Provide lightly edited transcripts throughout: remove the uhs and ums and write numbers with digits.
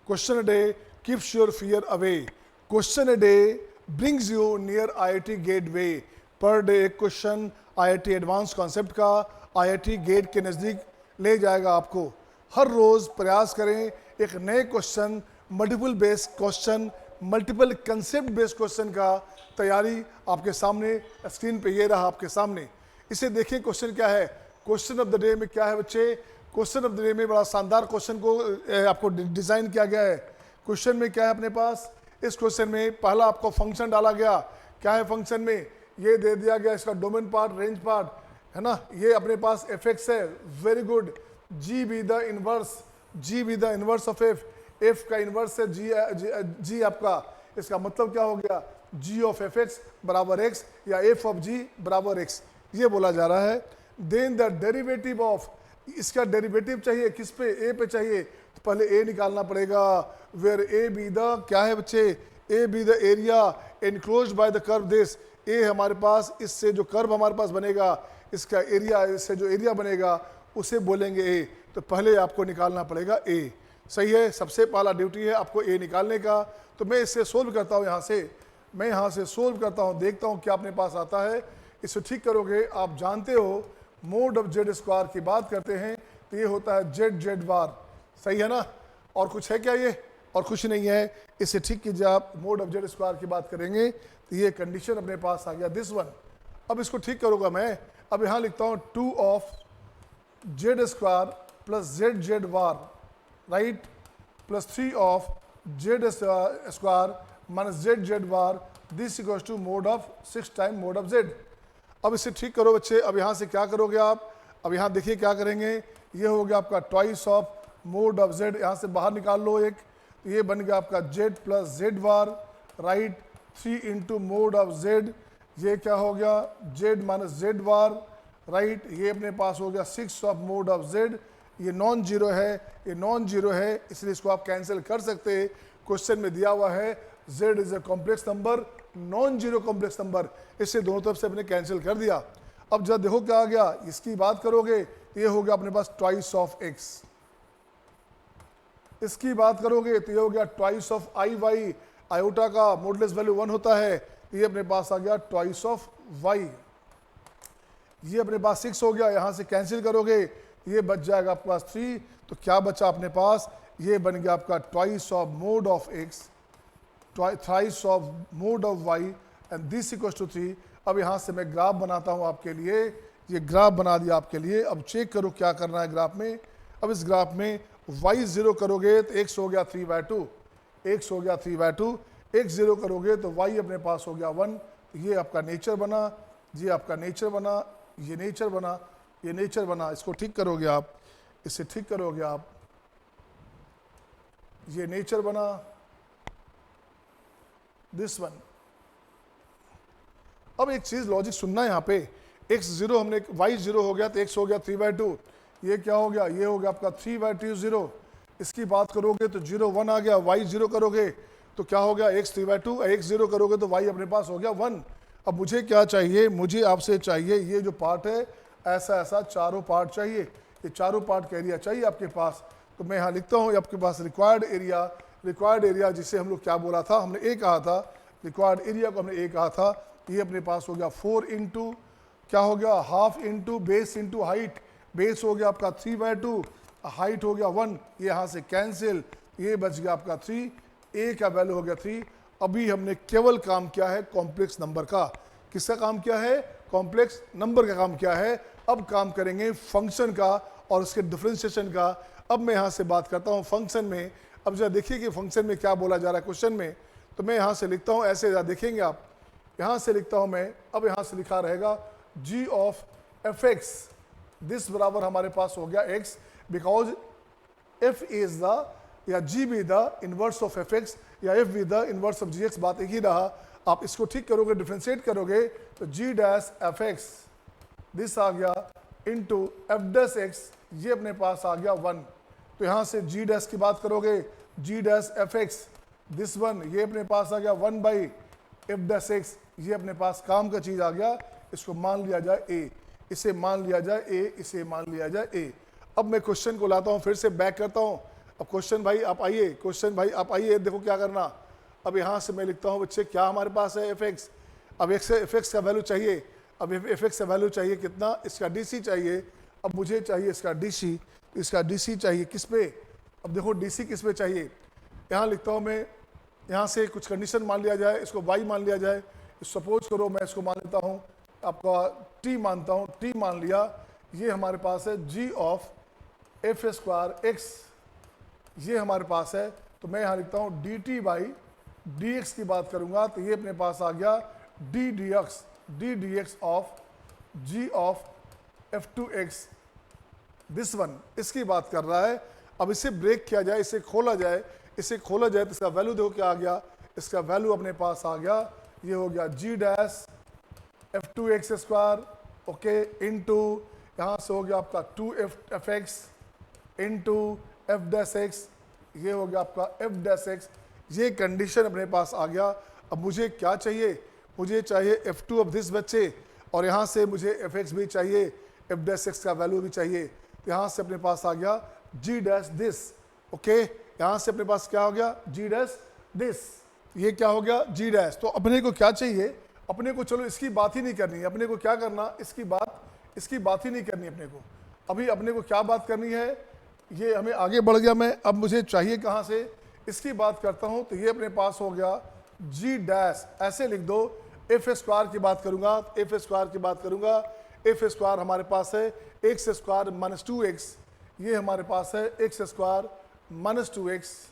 Question a day keeps your fear away, question a day brings you near IIT gateway. Per day एक question IIT advance concept का IIT gate के नज़दीक ले जाएगा आपको। हर रोज़ प्रयास करें एक नए question, multiple based question, multiple concept based question का तैयारी आपके सामने स्क्रीन पे ये रहा आपके सामने। इसे देखिए क्वेश्चन क्या है। क्वेश्चन ऑफ द डे में क्या है बच्चे, क्वेश्चन ऑफ द डे में बड़ा शानदार क्वेश्चन को आपको डिजाइन किया गया है। क्वेश्चन में क्या है अपने पास, इस क्वेश्चन में पहला आपको फंक्शन डाला गया। क्या है फंक्शन में, ये दे दिया गया इसका डोमेन पार्ट, रेंज पार्ट है ना, ये अपने पास fx है, very good. g be the inverse of f का इनवर्स है g आपका, इसका मतलब क्या हो गया, g ऑफ fx बराबर x या f ऑफ g बराबर x, ये बोला जा रहा है। देन द डेरिवेटिव ऑफ, इसका डेरिवेटिव चाहिए किस पे, a पे चाहिए, तो पहले a निकालना पड़ेगा। वेयर a बी द, क्या है बच्चे, a be the area enclosed by the curve this, a हमारे पास, इससे जो कर्व हमारे पास बनेगा इसका एरिया, इससे जो एरिया बनेगा उसे बोलेंगे a। तो पहले आपको निकालना पड़ेगा a, सही है। सबसे पहला ड्यूटी है आपको a निकालने का। तो मैं इससे सोल्व करता हूँ, मैं यहाँ से सोल्व करता हूँ, देखता हूँ क्या अपने पास आता है। इसे ठीक करोगे, आप जानते हो मोड ऑफ जेड स्क्वायर की बात करते हैं तो ये होता है जेड बार, सही है ना। और कुछ है क्या ये, और कुछ नहीं है। इसे ठीक कीजिए आप, मोड ऑफ जेड स्क्वायर की बात करेंगे तो ये कंडीशन अपने पास आ गया दिस वन। अब इसको ठीक करूँगा मैं, अब यहाँ लिखता हूँ 2 of z square plus z bar right, plus 3 of z square minus z bar, this equals to mod of 6 time mod of z. अब इसे ठीक करो बच्चे। अब यहाँ से क्या करोगे आप, अब यहाँ देखिए क्या करेंगे, ये हो गया आपका twice of mod of Z, यहाँ से बाहर निकाल लो एक, ये बन गया आपका Z plus z bar right, 3 into mode of Z, ये क्या हो गया Z minus z bar right, ये अपने पास हो गया 6 ऑफ मोड ऑफ जेड। ये नॉन जीरो है, ये नॉन जीरो है, इसलिए इसको आप कैंसिल कर सकते हैं। क्वेश्चन में दिया हुआ है z is a complex number, non zero complex number, इससे दोनों तरफ से अपने कैंसिल कर दिया। अब जब देखो क्या आ गया, इसकी बात करोगे ये हो गया अपने पास ट्वाइस ऑफ x, इसकी बात करोगे तो ये हो गया twice of i y, iota का मॉडुलस वैल्यू 1 होता है, ये अपने पास आ गया ट्वाइस ऑफ y, ये अपने पास 6 हो गया, यहाँ से कैंसिल करोगे ये बच जाएगा आपके पास 3, तो क्या बचा अपने पास, ये बन गया आपका twice of mod of x, thrice of mod of y and this equals to 3। अब यहाँ से मैं ग्राफ बनाता हूँ आपके लिए, ये ग्राफ बना दिया आपके लिए। अब चेक करो क्या करना है ग्राफ में। अब इस ग्राफ में y 0 करोगे तो x हो गया 3/2, x हो गया 3/2, x 0 करोगे तो y अपने पास हो गया 1, ये आपका नेचर बना, ये आपका नेचर बना, ये नेचर बना, ये नेचर बना। इसको ठीक करोगे आप, इसे ठीक करोगे आप, ये नेचर बना, दिस वन। अब एक चीज लॉजिक सुनना यहाँ पे, x 0 हमने y 0 हो गया तो x हो गया 3/2, ये क्या हो गया, ये हो गया आपका 3/2 0। इसकी बात करोगे तो 0 1 आ गया, y 0 करोगे तो क्या हो गया x 3/2, x 0 करोगे तो y अपने पास हो गया 1। अब मुझे क्या चाहिए, मुझे आपसे चाहिए ये जो पार्ट है ऐसा ऐसा चारों पार्ट चाहिए, ये चारों पार्ट का एरिया चाहिए आपके पास। तो मैं यहाँ लिखता हूँ आपके पास रिक्वायर्ड एरिया जिसे हम लोग क्या बोला था, हमने ए कहा था, रिक्वायर्ड एरिया को हमने ए कहा था, ये अपने पास हो गया 4 इंटू क्या हो गया half into base into height, base हो गया आपका 3/2, हाइट हो गया 1, ये यहाँ से कैंसिल, ये बच गया आपका 3, ए का वैल्यू हो गया 3। अभी हमने केवल काम किया है कॉम्प्लेक्स नंबर का, किसका काम किया है, कॉम्प्लेक्स नंबर का काम किया है। अब काम करेंगे फंक्शन का और उसके डिफरेंशिएशन का। अब मैं यहाँ से बात करता हूँ फंक्शन में। अब जरा देखिए कि फंक्शन में क्या बोला जा रहा है क्वेश्चन में, तो मैं यहाँ से लिखता हूँ ऐसे, देखेंगे आप, यहाँ से लिखता हूँ मैं, अब यहाँ से लिखा रहेगा g ऑफ fx, दिस बराबर हमारे पास हो गया x, because f is the या g be the inverse of fx या f be the inverse of gx, बात एक ही रहा। आप इसको ठीक करोगे, डिफ्रेंशिएट करोगे तो g डैश fx दिस आ गया इंटू f डैश x, ये अपने पास आ गया 1। तो यहाँ से g डैश की बात करोगे, g dash fx this one, ये अपने पास आ गया 1/f डैश x, ये अपने पास काम का चीज आ गया, इसको मान लिया जाए a, इसे मान लिया जाए a, इसे मान लिया जाए a। अब मैं क्वेश्चन को लाता हूँ, फिर से बैक करता हूँ, अब क्वेश्चन भाई आप आइए, क्वेश्चन भाई आप आइए, देखो क्या करना। अब यहाँ से मैं लिखता हूँ बच्चे क्या हमारे पास है एफ एक्स। अब एफ एक्स का वैल्यू चाहिए, अब एफ एक्स का वैल्यू चाहिए कितना, इसका डी सी चाहिए। अब मुझे चाहिए इसका डी सी, इसका डी सी चाहिए किस पे, अब देखो डी सी किस पे चाहिए, यहाँ लिखता हूँ मैं, यहाँ से कुछ कंडीशन मान लिया जाए, इसको वाई मान लिया जाए, सपोज करो मैं इसको मान लेता हूँ आपका टी मानता हूँ, टी मान लिया, ये हमारे पास है g of f square x, ये हमारे पास है। तो मैं यहाँ लिखता हूँ d t by d x की बात करूँगा तो ये अपने पास आ गया d d x of g of f two x, this one, इसकी बात कर रहा है। अब इसे ब्रेक किया जाए, इसे खोला जाए, इसे खोला जाए तो इसका वैल्यू देखो क्या आ गया, इसका वैल्यू अपने पास आ गया, ये हो गया G dash F two X square, okay, into यहाँ से हो गया आपका two F X into F dash X, ये हो गया आपका एफ डैश एक्स, ये कंडीशन अपने पास आ गया। अब मुझे क्या चाहिए, मुझे चाहिए एफ टू ऑफ दिस बच्चे, और यहाँ से मुझे एफ एक्स भी चाहिए, एफ डैश एक्स का वैल्यू भी चाहिए। यहाँ से अपने पास आ गया जी डैश दिस, ओके, यहाँ से अपने पास क्या हो गया जी डैश दिस, ये क्या हो गया जी डैश। तो अपने को क्या चाहिए, अपने को चलो इसकी बात ही नहीं करनी है, अपने को क्या करना, इसकी बात ही नहीं करनी अपने को। अभी अपने को क्या बात करनी है, ये हमें आगे बढ़ गया मैं, अब मुझे चाहिए कहाँ से, इसकी बात करता हूँ तो ये अपने पास हो गया जी डैश, ऐसे लिख दो, एफ स्क्वायर की बात करूंगा, एफ स्क्वायर की बात करूंगा, एफ स्क्वायर हमारे पास है x square minus two x, ये हमारे पास है x square minus two x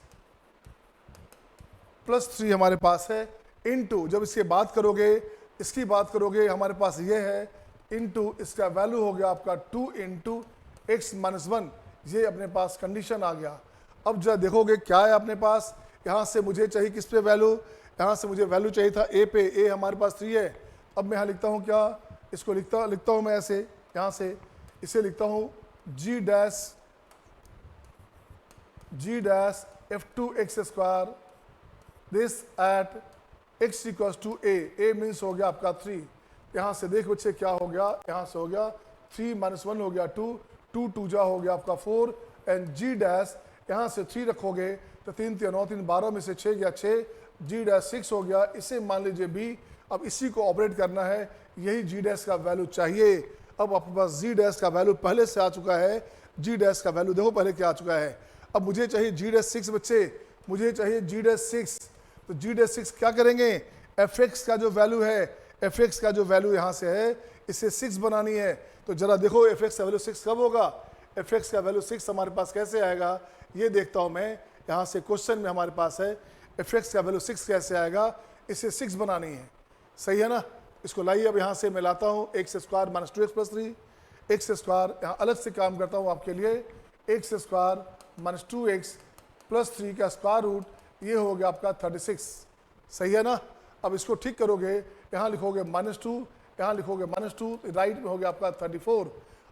plus three हमारे पास है, इनटू जब इसकी बात करोगे, इसकी बात करोगे हमारे पास ये है, इनटू इसका वैल्यू हो गया आपका two into x minus one, ये अपने पास कंडीशन आ गया। अब जब देखोगे क्या है अपने पास, यहाँ से मुझे चाहिए किस पे वैल्यू, यहाँ से मुझे वैल्यू चाहिए था ए पे, ए हमारे पास 3 है। अब मैं यहाँ लिखता हूँ क्या, इसको लिखता हूँ मैं ऐसे, यहाँ से इसे लिखता हूँ G dash F two X square this at X equals to A means हो गया आपका 3। यहाँ से देख बच्चे क्या हो गया, यहाँ से हो गया 3 माइनस 1 हो गया 2, 2 2 जा हो गया आपका 4, एंड जी डैश यहाँ से 3 रखोगे तो 3 3 9 3 12 में से 6 गया 6, जी डैश 6 हो गया, इसे मान लीजिए बी। अब इसी को ऑपरेट करना है, यही जी डैश का वैल्यू चाहिए। अब आपके पास जी डैश का वैल्यू पहले से आ चुका है, जी डैश का वैल्यू देखो पहले क्या आ चुका है। अब मुझे चाहिए जी डैश 6 बच्चे, मुझे चाहिए जी डैश 6, तो जी डैश 6 क्या करेंगे, एफ एक्स का जो वैल्यू है, एफ एक्स का जो वैल्यू यहाँ से है इसे 6 बनानी है। तो जरा देखो एफ एक्स का वैल्यू 6 कब होगा, एफ एक्स का वैल्यू 6 हमारे पास कैसे आएगा, ये देखता हूँ मैं। यहाँ से क्वेश्चन में हमारे पास है एफ एक्स का वैल्यू 6 कैसे आएगा, इसे 6 बनानी है, सही है ना। इसको लाइए, अब यहाँ से मैं लाता हूँ x square minus 2x plus 3, x square यहाँ अलग से काम करता हूँ आपके लिए, x square minus 2x plus 3 का स्क्वायर रूट, ये हो गया आपका 36, सही है ना। अब इसको ठीक करोगे, यहाँ लिखोगे -2, यहाँ लिखोगे -2, राइट में हो गया आपका 34।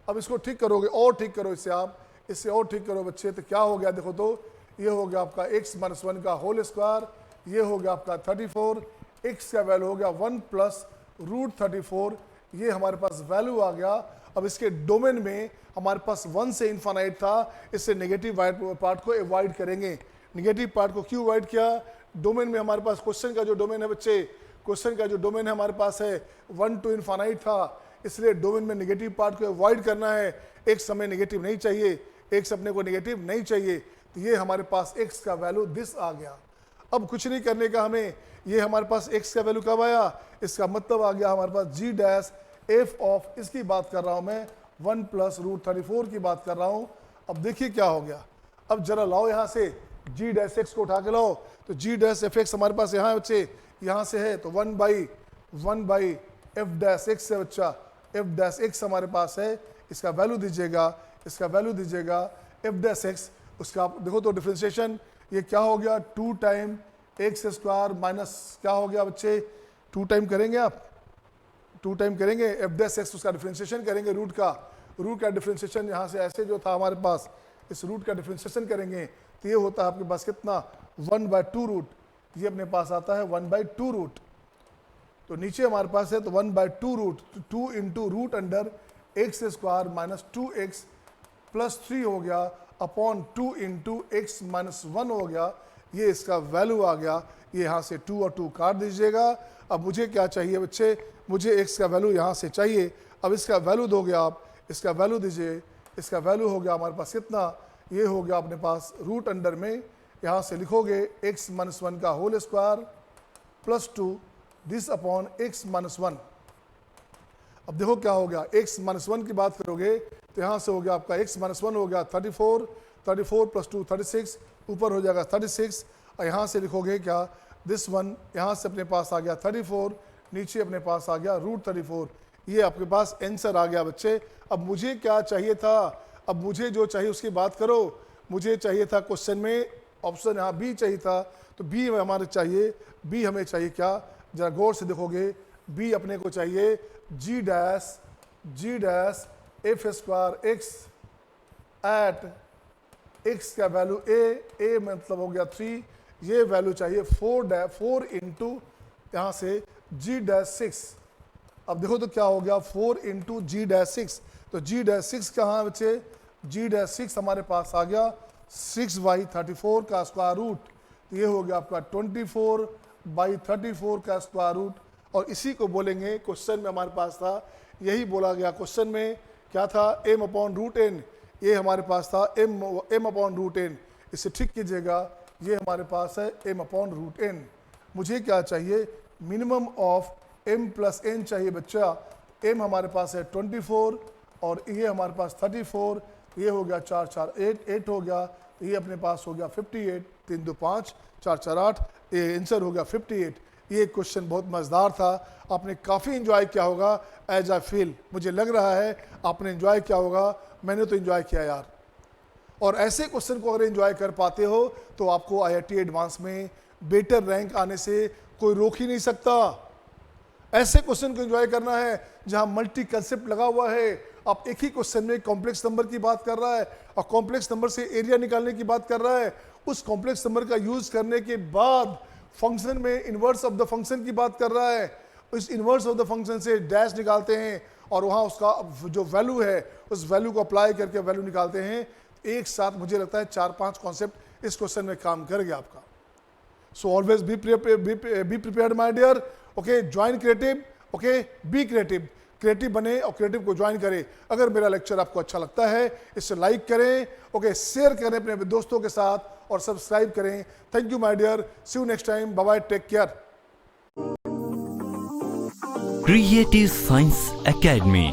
अब इसको ठीक करोगे और ठीक करो इससे, आप इससे और ठीक करो बच्चे, तो क्या हो गया देखो, तो ये हो गया आपका x माइनस 1 का होल स्क्वायर, ये हो गया आपका 34, x का वैल्यू हो गया 1 प्लस रूट 34, ये हमारे पास वैल्यू आ गया। अब इसके डोमेन में हमारे पास 1 से इन्फानाइट था, इससे नेगेटिव पार्ट को अवॉइड करेंगे। नेगेटिव पार्ट को क्यों अवॉइड किया, डोमेन में हमारे पास क्वेश्चन का जो डोमेन है बच्चे, क्वेश्चन का जो डोमेन है हमारे पास है 1 टू इन्फानाइट था, इसलिए डोमेन में नेगेटिव पार्ट को अवॉइड करना है। एक समय नेगेटिव नहीं चाहिए, एक अपने को नेगेटिव नहीं चाहिए, तो ये हमारे पास x का वैल्यू दिस आ गया। अब कुछ नहीं करने का हमें, ये हमारे पास x का वैल्यू कब आया, इसका मतलब आ गया हमारे पास g डैश एफ ऑफ, इसकी बात कर रहा हूँ मैं 1 प्लस रूट 34 की बात कर रहा हूँ। अब देखिए क्या हो गया, अब जरा लाओ यहाँ से g डैश x को उठा के लाओ, तो g डैश एफ एक्स हमारे पास यहाँ है बच्चे, यहाँ से है, तो 1 बाई एफ डैश एक्स है बच्चा, एफ डैश एक्स हमारे पास है, इसका वैल्यू दीजिएगा, इसका वैल्यू दीजिएगा एफ डैश एक्स, उसका आप देखो तो डिफ्रेंशिएशन ये क्या हो गया, 2 टाइम एक्स स्क्वायर माइनस क्या हो गया बच्चे, 2 टाइम करेंगे आप, 2 टाइम करेंगे एफ डैश एक्स, उसका डिफ्रेंशिएशन करेंगे रूट का डिफ्रेंशिएशन यहाँ से ऐसे जो था हमारे पास, इस रूट का डिफ्रेंशिएशन करेंगे तो ये होता है आपके पास कितना 1/2 रूट, ये अपने पास आता है 1/2 रूट। तो नीचे हमारे पास है तो 1/2 root, 2 into root under x square minus 2x plus 3 हो गया। अपॉन 2 इंटू एक्स माइनस 1 हो गया, ये इसका वैल्यू आ गया। ये यहाँ से 2 और 2 काट दीजिएगा। अब मुझे क्या चाहिए बच्चे, मुझे एक्स का वैल्यू यहाँ से चाहिए। अब इसका वैल्यू दोगे आप, इसका वैल्यू दीजिए, इसका वैल्यू हो गया हमारे पास कितना, ये हो गया अपने पास रूट अंडर में, यहाँ से लिखोगे एक्स माइनस 1 का whole square plus 2 this upon x minus 1। अब देखो क्या हो गया, एक्स माइनस 1 की बात करोगे तो यहाँ से हो गया आपका एक्स माइनस 1 हो गया 34, 34 प्लस 2 36, ऊपर हो जाएगा 36, और यहाँ से लिखोगे क्या दिस वन, यहाँ से अपने पास आ गया 34, नीचे अपने पास आ गया रूट 34। ये आपके पास आंसर आ गया बच्चे। अब मुझे क्या चाहिए था, अब मुझे जो चाहिए उसकी बात करो। मुझे चाहिए था क्वेश्चन में ऑप्शन यहाँ बी चाहिए था, तो बी हमारे चाहिए, बी हमें चाहिए क्या, जरा गौर से देखोगे, बी अपने को चाहिए G dash F square X at X का वैल्यू ए मतलब हो गया 3, ये वैल्यू चाहिए 4 इंटू यहाँ से जी डैश 6। अब देखो तो क्या हो गया 4 इंटू जी डैश 6, तो जी डैश 6 कहाँ है बच्चे, जी डैश 6 हमारे पास आ गया 6/34 का स्क्वायर रूट, तो ये हो गया आपका 24/34 का स्क्वायर रूट। और इसी को बोलेंगे, क्वेश्चन में हमारे पास था यही बोला गया, क्वेश्चन में क्या था m अपॉन रूट n, ये हमारे पास था m अपॉन रूट n। इसे ठीक कीजिएगा, ये हमारे पास है m अपॉन रूट n। मुझे क्या चाहिए, minimum of m plus n चाहिए बच्चा। m हमारे पास है 24 और ये हमारे पास 34, ये हो गया 4 4 8 हो गया, ये अपने पास हो गया 58, 3 2 5 4 4 8, ये आंसर हो गया 58। ये क्वेश्चन बहुत मज़ेदार था, आपने काफ़ी इन्जॉय किया होगा एज आई फील, मुझे लग रहा है आपने इन्जॉय किया होगा, मैंने तो इन्जॉय किया यार। और ऐसे क्वेश्चन को अगर एंजॉय कर पाते हो तो आपको IIT एडवांस में बेटर रैंक आने से कोई रोक ही नहीं सकता। ऐसे क्वेश्चन को एंजॉय करना है जहां मल्टी कंसेप्ट लगा हुआ है, आप एक ही क्वेश्चन में कॉम्प्लेक्स नंबर की बात कर रहा है और कॉम्प्लेक्स नंबर से एरिया निकालने की बात कर रहा है, उस कॉम्प्लेक्स नंबर का यूज करने के बाद फंक्शन में इनवर्स ऑफ द फंक्शन की बात कर रहा है, उस इनवर्स ऑफ द फंक्शन से डैश निकालते हैं और वहां उसका जो वैल्यू है उस वैल्यू को अप्लाई करके वैल्यू निकालते हैं। एक साथ मुझे लगता है 4-5 कॉन्सेप्ट इस क्वेश्चन में काम कर गया आपका। So always be prepared my dear, okay, join creative, okay, be creative, creative बने और क्रिएटिव को ज्वाइन करें। अगर मेरा लेक्चर आपको अच्छा लगता है इसे लाइक करें, ओके, शेयर करें अपने दोस्तों के साथ और सब्सक्राइब करें। Thank you my dear, see you next time, bye bye, take care. Creative Science academy